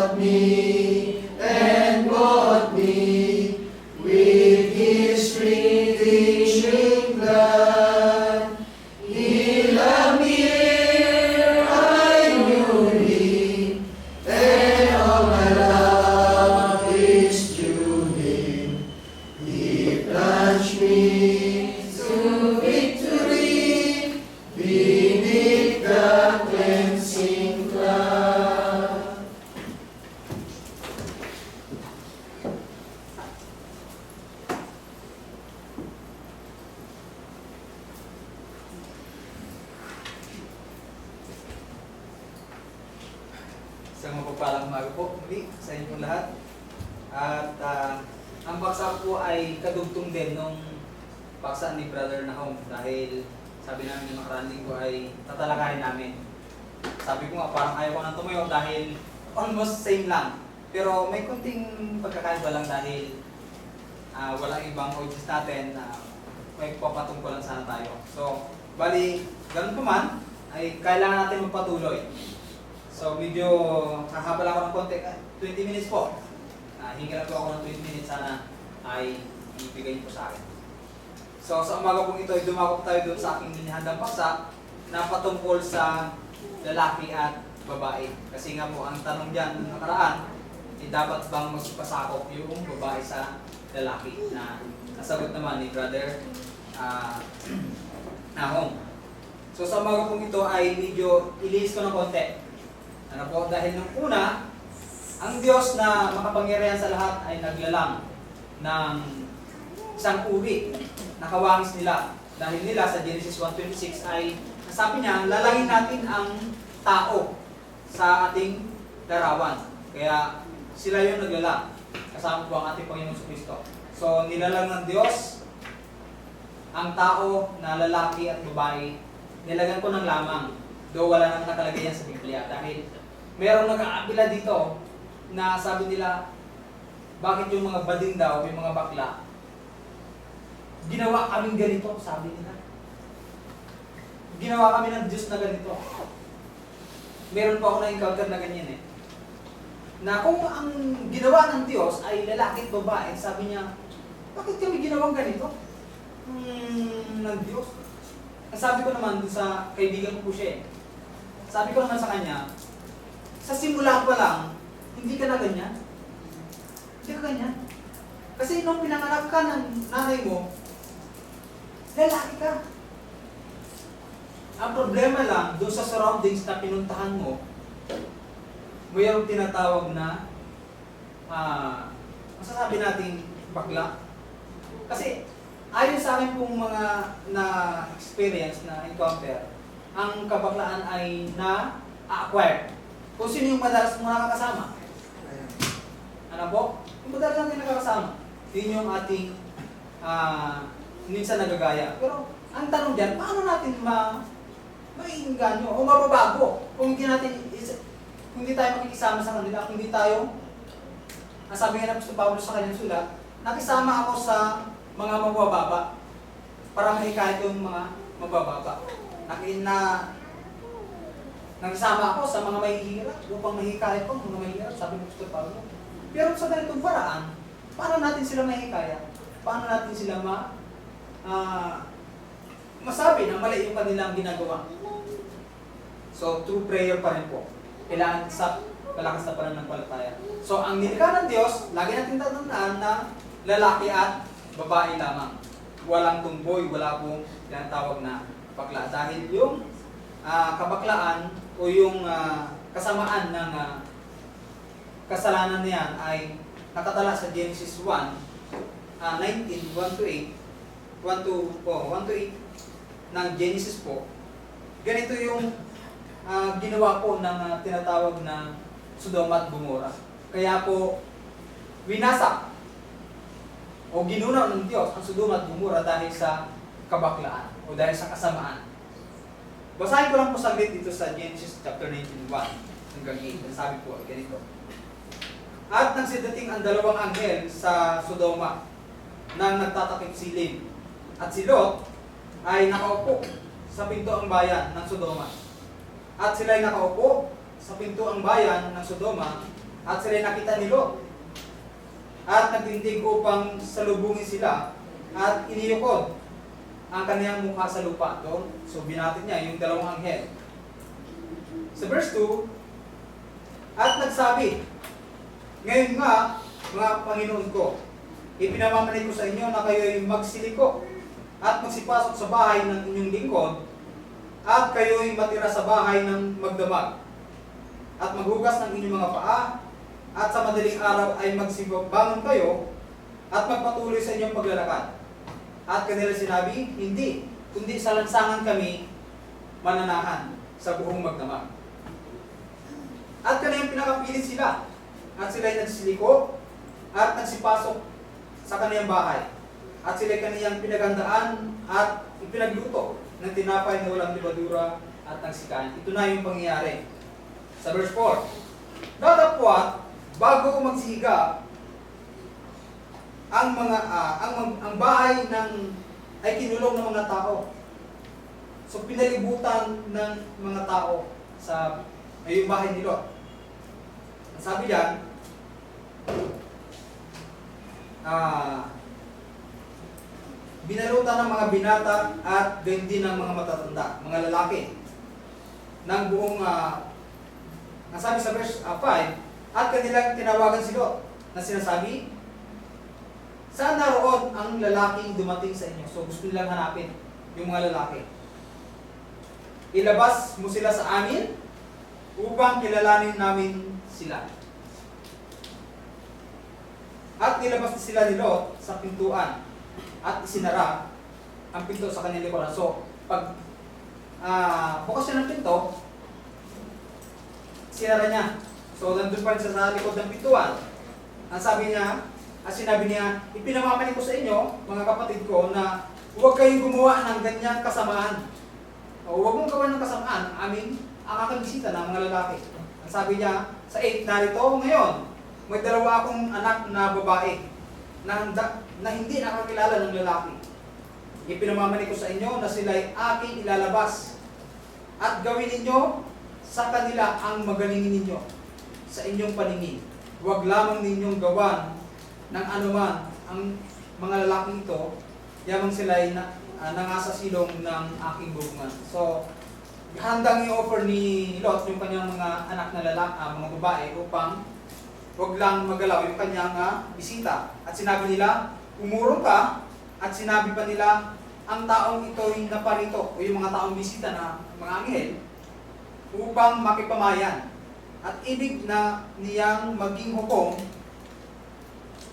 bought me and bought me with his redeeming blood. He loved me ere I knew him, and all my love is to him. He plunged me to victory beneath the cleansing flood. Isang mapagpalang umaga po muli sa inyong lahat. At ang paksa po ay kadugtong din nung paksa ni Brother Nahom dahil sabi namin yung nakaraan linggo ay tatalakayin namin. Sabi ko nga parang ayaw ko nang tumayo dahil almost same lang. Pero may kunting pagkakaiba lang dahil walang ibang audience natin na may papatungkol lang sana tayo. So, bali, ganun pa man, ay kailangan natin magpatuloy. So, medyo hahaba lang ako ng konti. 20 minutes po. Hingi lang po ako ng 20 minutes. Sana ay ibigay niyo po sa akin. So, sa umaga pong ito, dumakop tayo doon sa aking linihandang paksa na patungkol sa lalaki at babae. Kasi nga po, ang tanong dyan ng nakaraan, dapat bang magpasakop yung babae sa lalaki? Na nasagot naman ni Brother Nahom. So, sa umaga pong ito ay medyo ilihis ko ng konti. Ano po, dahil nung una, ang Diyos na makapangyarihan sa lahat ay naglalang ng isang uri na kawangis nila. Dahil nila sa Genesis 1:26 ay nasabi niya, lalangin natin ang tao sa ating larawan. Kaya sila yung naglalang. Kasama po ang ating Panginoon Kristo. So nilalang ng Diyos ang tao na lalaki at babae. Nilagan ko ng lamang. Though wala nang nakalagay yan sa Biblia. Dahil merong nag-aabila dito na sabi nila, bakit yung mga bading daw, yung mga bakla, ginawa kaming ganito, sabi nila. Ginawa kami ng Diyos na ganito. Meron pa ako na-encounter na ganyan na kung ang ginawa ng Diyos ay lalaki at babae, sabi niya, bakit kami ginawang ganito? Ng Diyos. Ang sabi ko naman dun sa kaibigan ko po siya sabi ko naman sa kanya, sa simula pa lang, hindi ka na ganyan. Hindi ka ganyan. Kasi nung pinanganak ka ng nanay mo, lalaki ka. Ang problema lang, doon sa surroundings na pinuntahan mo, mayroong tinatawag na, masasabi natin, bakla. Kasi, ayon sa akin pong mga na-experience, na encounter, ang kabaklaan ay na-acquire. Kung sino yung madalas mong nakakasama. Ano po? Yung madalas natin nakakasama. Yun yung ating minsan nagagaya. Pero ang tanong dyan, paano natin maiinganyo o mababago kung hindi tayo makikisama sa kanila, kung hindi tayo, ang sabi nga ng Apostol Pablo sa kanyang sulat, nakisama ako sa mga mabababa para mahikayat yung mga mabababa. Nagsama ako sa mga mahihirap upang mahikayat ko mga mahihirap, sabi ng Apostol Pablo. Pero sa ganitong paraan, paano natin sila mahikayat? Paano natin sila masabi na mali yung kanilang ginagawa? So, through prayer pa rin po. Kailangan sa palakas na pananampalataya. So, ang nilikha ng Diyos, lagi natin tatandaan na lalaki at babae lamang. Walang tumboy, wala pong tinatawag na bakla. Dahil yung kabaklaan o yung kasamaan ng kasalanan niyan ay nakatala sa Genesis 1:19, 1-8, 1-8 ng Genesis po. Ganito yung ginawa po ng tinatawag na Sodoma at Gomora. Kaya po winasak o ginunaw ng Diyos ang Sodoma at Gomora dahil sa kabaklaan o dahil sa kasamaan. Basahin ko lang po saglit dito sa Genesis chapter 19:1 hanggang 8. Sabi po, ganito. At nagsidating ang dalawang anghel sa Sodoma na nagtatakip silim. At si Lot ay nakaupo sa pinto ang bayan ng Sodoma. At sila ay nakaupo sa pinto ang bayan ng Sodoma At sila nakita ni Lot. At nagtindig upang salubungin sila at iniyukod ang kaniyang mukha sa lupa doon. So binatid niya yung dalawang anghel. Sa verse 2, at nagsabi, ngayon nga, mga Panginoon ko, ipinamamanid ko sa inyo na kayo'y magsiliko at magsipasok sa bahay ng inyong lingkod at kayo'y matira sa bahay ng magdamag at maghugas ng inyong mga paa at sa madaling araw ay magsibangon kayo at magpatuloy sa inyong paglalakad. At kanila sinabi, hindi, kundi sa lansangan kami mananahan sa buong magdamag. At kaniyang pinakapilit sila at sila'y nagsiliko at nagsipasok sa kaniyang bahay. At sila'y kaniyang pinagandaan at ipinagluto ng tinapay na walang libadura at nagsikain. Ito na yung pangyayari. Sa verse 4, datapwat, bago magsihiga, ang bahay ay kinulong ng mga tao. So pinalibutan ng mga tao sa yung bahay ni Lot. Ang sabi diyan, binalutan ng mga binata at gayon din ng mga matatanda, mga lalaki, ng buong, ang sabi sa verse 5, at kanilang tinawagan si Lot na sinasabi, saan naroon ang lalaking dumating sa inyo? So gusto nilang hanapin yung mga lalaki. Ilabas mo sila sa amin upang kilalanin namin sila. At nilabas sila ni Lot sa pintuan at isinara ang pinto sa kanyang likuran. So, pag bukas siya ng pinto, sinara niya. So, nandun pa rin siya sa likod ng pintuan. Ang sabi niya, sinabi niya, ipinamamanig ko sa inyo, mga kapatid ko, na huwag kayong gumawa ng ganyang kasamaan. O huwag mong gawin ng kasamaan ang aking bisita ng mga lalaki. Ang sabi niya, sa 8, narito ngayon, may dalawa akong anak na babae na hindi nakakilala ng lalaki. Ipinamamanig ko sa inyo na sila'y aking ilalabas at gawin ninyo sa kanila ang magalingin ninyo sa inyong paningin. Huwag lamang ninyong gawan ng anuman ang mga lalaking ito, yamang sila'y nangasa silong ng aking bubungan. So, handang i-offer ni Lot yung kanyang mga anak na lalaki, mga babae upang huwag lang magalaw yung kanyang bisita. At sinabi nila, umurong ka, at sinabi pa nila, ang taong ito'y naparito, o yung mga taong bisita na mga anghel, upang makipamayan. At ibig na niyang maging hukom,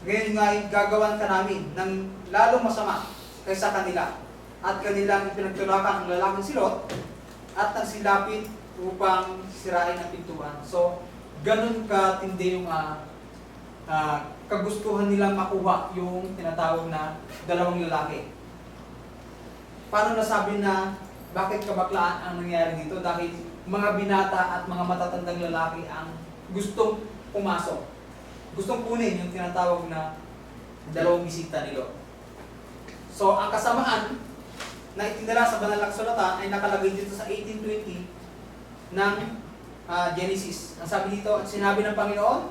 ngayon nga'y gagawan ka namin ng lalong masama kaysa kanila. At kanilang ipinagtulakan ang lalaking si Lot at nagsilapit upang sirain ang pintuan. So, ganun katindi yung kagustuhan nilang makuha yung tinatawag na dalawang lalaki. Paano nasabi na bakit kabaklaan ang nangyari dito? Dahil mga binata at mga matatandang lalaki ang gustong pumasok. Gustong kunin yung tinatawag na dalawang bisita ni Lot. So, ang kasamaan na itinala sa banal na kasulatan ay nakalagay dito sa 18:20 ng Genesis. Ang sabi dito, at sinabi ng Panginoon,